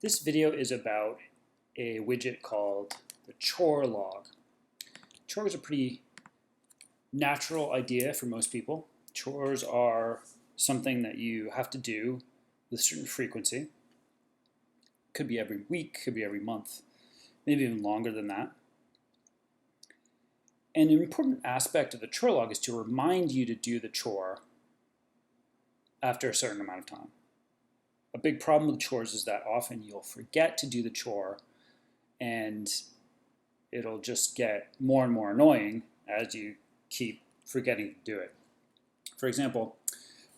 This video is about a widget called the chore log. Chore is a pretty natural idea for most people. Chores are something that you have to do with certain frequency. Could be every week, could be every month, maybe even longer than that. And an important aspect of the chore log is to remind you to do the chore after a certain amount of time. A big problem with chores is that often you'll forget to do the chore and it'll just get more and more annoying as you keep forgetting to do it. For example,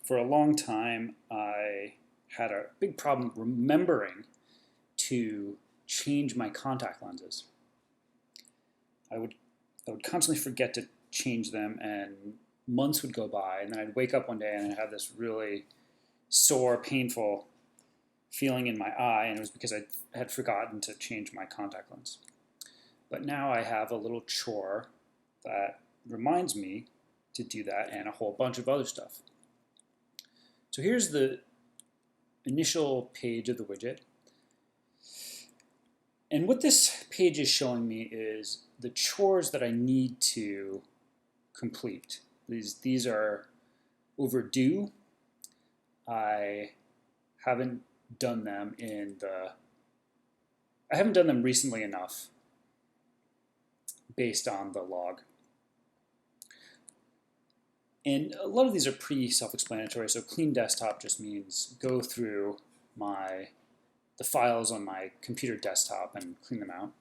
for a long time I had a big problem remembering to change my contact lenses. I would constantly forget to change them, and months would go by, and then I'd wake up one day and I'd have this really sore, painful feeling in my eye, and it was because I had forgotten to change my contact lens. But now I have a little chore that reminds me to do that and a whole bunch of other stuff. So here's the initial page of the widget. And what this page is showing me is the chores that I need to complete. These are overdue. I haven't done them recently enough based on the log. And a lot of these are pretty self-explanatory. So clean desktop just means go through the files on my computer desktop and clean them out.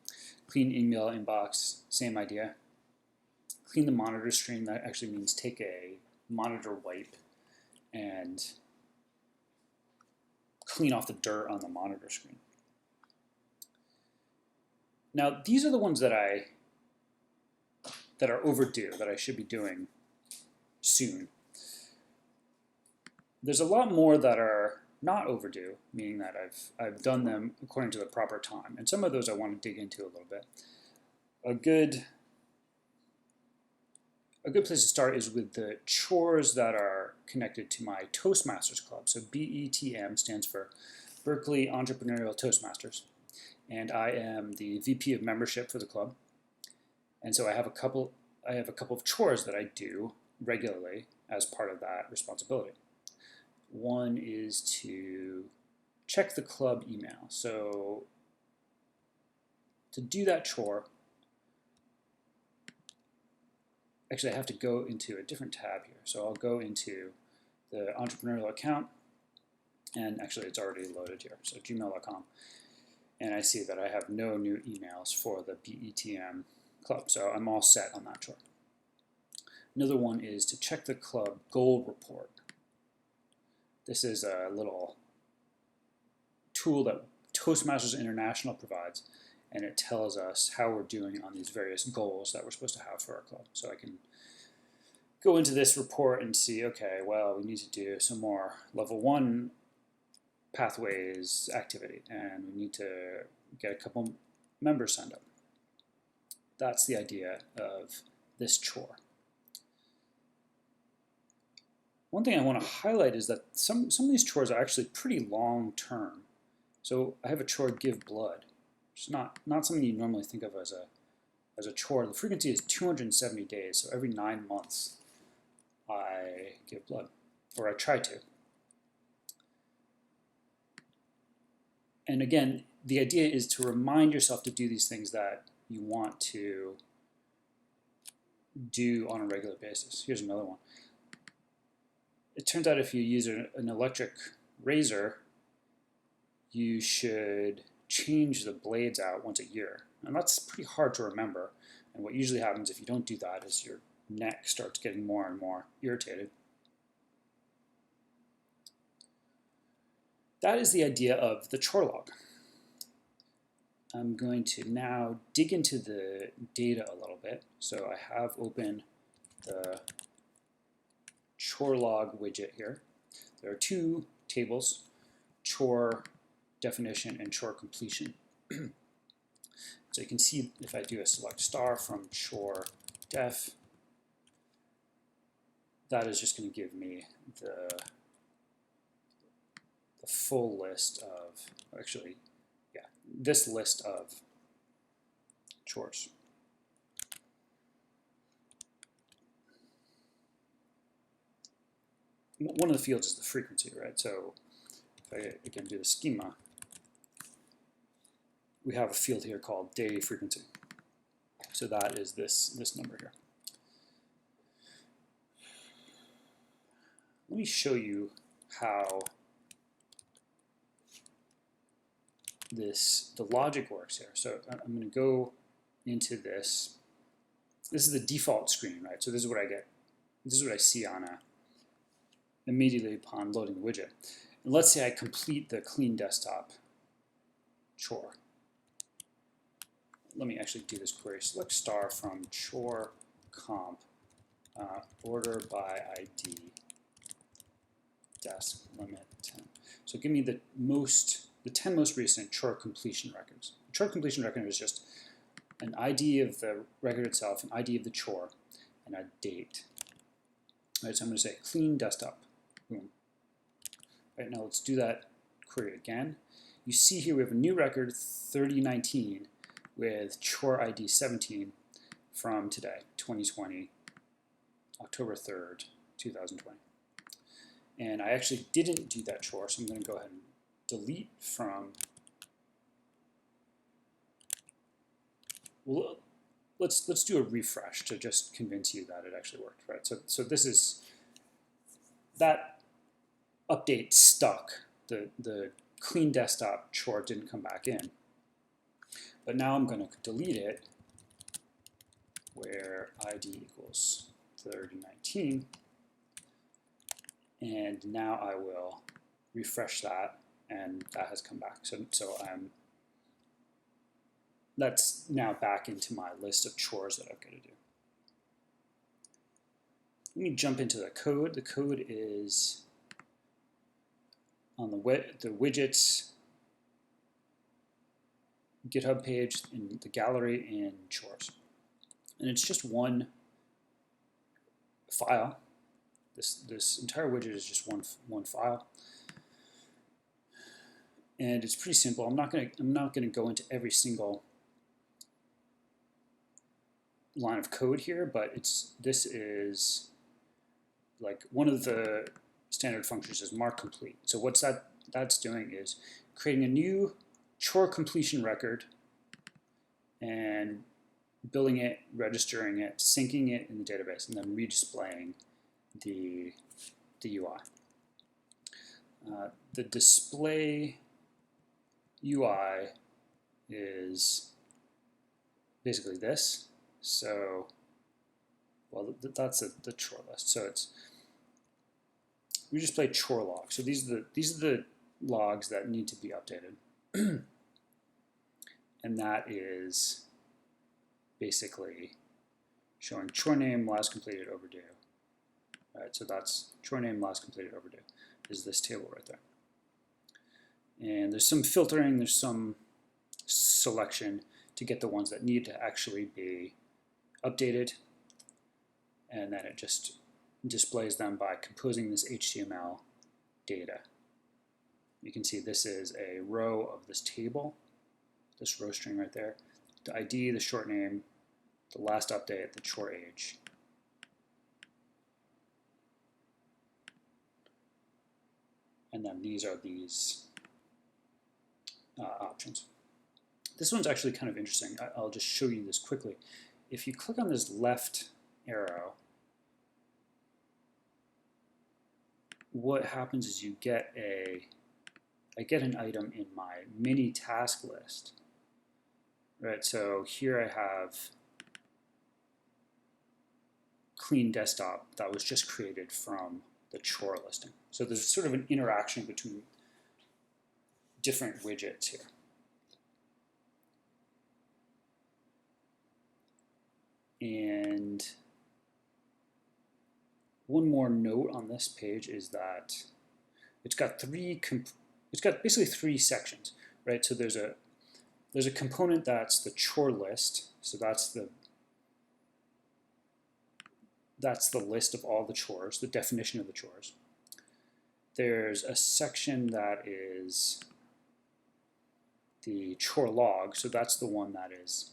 Clean email inbox, same idea. Clean the monitor screen, that actually means take a monitor wipe and clean off the dirt on the monitor screen. Now these are the ones that are overdue, that I should be doing soon. There's a lot more that are not overdue, meaning that I've done them according to the proper time, and some of those I want to dig into a little bit. A good place to start is with the chores that are connected to my Toastmasters club. So BETM stands for Berkeley Entrepreneurial Toastmasters, and I am the VP of membership for the club. And so I have a couple of chores that I do regularly as part of that responsibility. One is to check the club email. So to do that chore, actually I have to go into a different tab here. So I'll go into the entrepreneurial account, and actually it's already loaded here, so gmail.com. And I see that I have no new emails for the BETM club, so I'm all set on that chore. Another one is to check the club goal report. This is a little tool that Toastmasters International provides, and it tells us how we're doing on these various goals that we're supposed to have for our club. So I can go into this report and see, okay, well, we need to do some more level 1 pathways activity, and we need to get a couple members signed up. That's the idea of this chore. One thing I want to highlight is that some of these chores are actually pretty long term. So I have a chore, give blood. It's not something you normally think of as a chore. The frequency is 270 days, so every 9 months I give blood, or I try to. And again, the idea is to remind yourself to do these things that you want to do on a regular basis. Here's another one. It turns out if you use an electric razor, you should change the blades out once a year. And that's pretty hard to remember. And what usually happens if you don't do that is your neck starts getting more and more irritated. That is the idea of the chore log. I'm going to now dig into the data a little bit. So I have open the chore log widget here. There are two tables, chore definition and chore completion. So you can see if I do a select star from chore def, that is just going to give me the full list of, actually this list of chores. One of the fields is the frequency, right? So if I again do the schema, we have a field here called day frequency. So that is this number here. Let me show you how the logic works here. So I'm going to go into this. This is the default screen, right? So this is what I get. This is what I see on immediately upon loading the widget. And let's say I complete the clean desktop chore. Let me actually do this query. Select star from chore comp order by ID desk limit 10. So give me the 10 most recent chore completion records. The chore completion record is just an ID of the record itself, an ID of the chore, and a date. All right, so I'm going to say clean desktop. Boom. Right, now let's do that query again. You see here we have a new record 3019 with chore ID 17 from today, 2020, October 3rd, 2020. And I actually didn't do that chore, so I'm going to go ahead and delete from. Well, let's do a refresh to just convince you that it actually worked, right? So this is that update stuck. The clean desktop chore didn't come back in. But now I'm going to delete it where ID equals 3019. And now I will refresh that, and that has come back. So that's now back into my list of chores that I've got to do. Let me jump into the code. The code is on the widgets GitHub page in the gallery in chores. And it's just one file. This entire widget is just one file. And it's pretty simple. I'm not gonna go into every single line of code here, but this is like one of the standard functions is mark complete. So what's that's doing is creating a new chore completion record and building it, registering it, syncing it in the database, and then redisplaying the UI. The display UI is basically this. So, well, that's the chore list. So we just play chore log. So these are the logs that need to be updated, and that is basically showing chore name, last completed, overdue. All right, so that's chore name, last completed, overdue is this table right there. And there's some filtering, there's some selection to get the ones that need to actually be updated, and then it just displays them by composing this HTML data. You can see this is a row of this table, this row string right there, the ID, the short name, the last update, the chore age. And then these are these options. This one's actually kind of interesting. I'll just show you this quickly. If you click on this left arrow, what happens is you get I get an item in my mini task list. Right, so here I have clean desktop that was just created from the chore listing. So there's sort of an interaction between different widgets here. And one more note on this page is that it's got basically three sections, right? So there's a component that's the chore list. So that's the list of all the chores, the definition of the chores. There's a section that is the chore log. So that's the one that is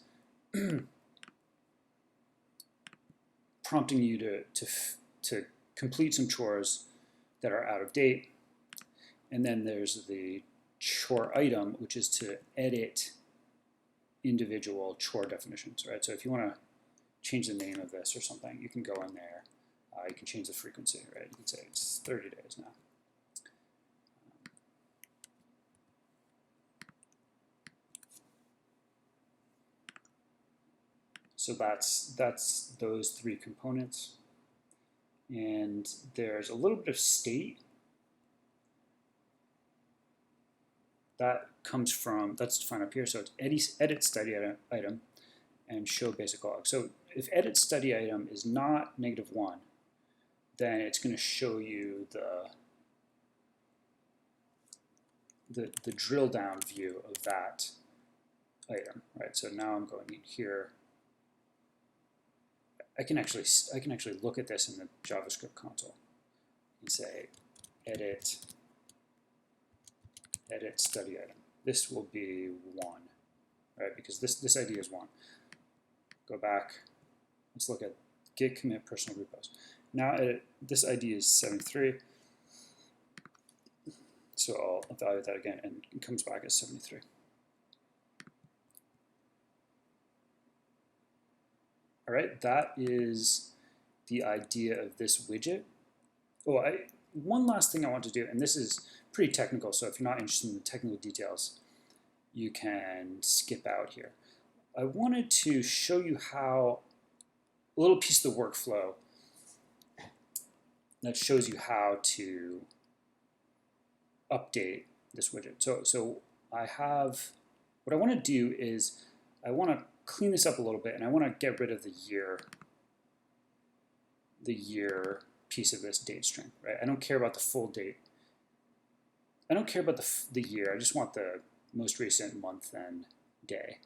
prompting you to complete some chores that are out of date. And then there's the chore item, which is to edit individual chore definitions, right? So if you want to change the name of this or something, you can go in there. You can change the frequency, right? You can say it's 30 days now. So that's those three components. And there's a little bit of state that comes from, that's defined up here. So it's edit study item and show basic log. So if edit study item is not -1, then it's going to show you the drill down view of that item, right? So now I'm going in here. I can actually look at this in the JavaScript console and say edit study item. This will be 1, right? Because this ID is 1. Go back. Let's look at git commit personal repos. Now this ID is 73. So I'll evaluate that again, and it comes back as 73. All right, that is the idea of this widget. Oh, one last thing I want to do, and this is pretty technical, so if you're not interested in the technical details, you can skip out here. I wanted to show you how, a little piece of the workflow that shows you how to update this widget. So I have, what I want to do is I want to clean this up a little bit, and I want to get rid of the year piece of this date string, right? I don't care about the full date. I don't care about the year. I just want the most recent month and day.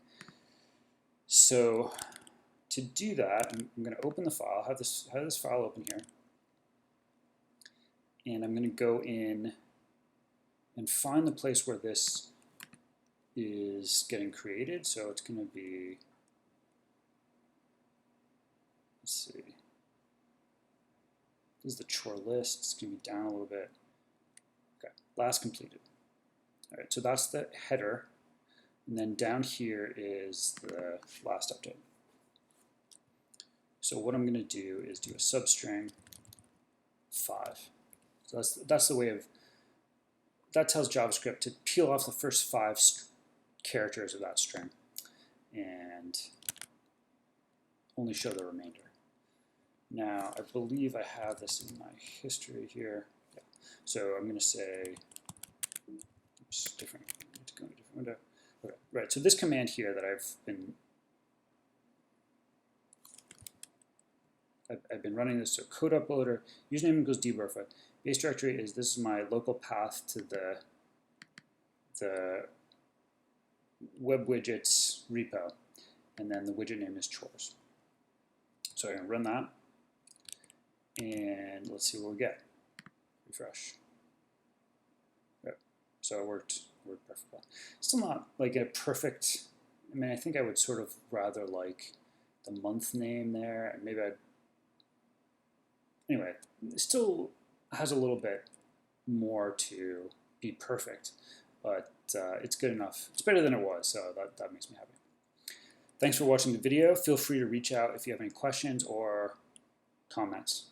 So to do that, I'm going to open the file. Have this file open here, and I'm going to go in and find the place where this is getting created. So it's going to be, let's see, this is the chore list. It's going to be down a little bit. Okay, last completed. All right, so that's the header. And then down here is the last update. So what I'm going to do is do a substring 5. So that's the way of, that tells JavaScript to peel off the first 5 characters of that string and only show the remainder. Now, I believe I have this in my history here. Yeah. So I'm going to say, oops, different, need to go in a different window. Okay, right, so this command here that I've been running this, so code uploader, username equals debuffer. Base directory is, this is my local path to the web widgets repo, and then the widget name is chores. So I'm going to run that, and let's see what we get. Refresh. Yep. So it worked perfectly. Still not like a perfect, I mean, I think I would sort of rather like the month name there, and maybe anyway, it still has a little bit more to be perfect, but it's good enough. It's better than it was, so that makes me happy. Thanks for watching the video. Feel free to reach out if you have any questions or comments.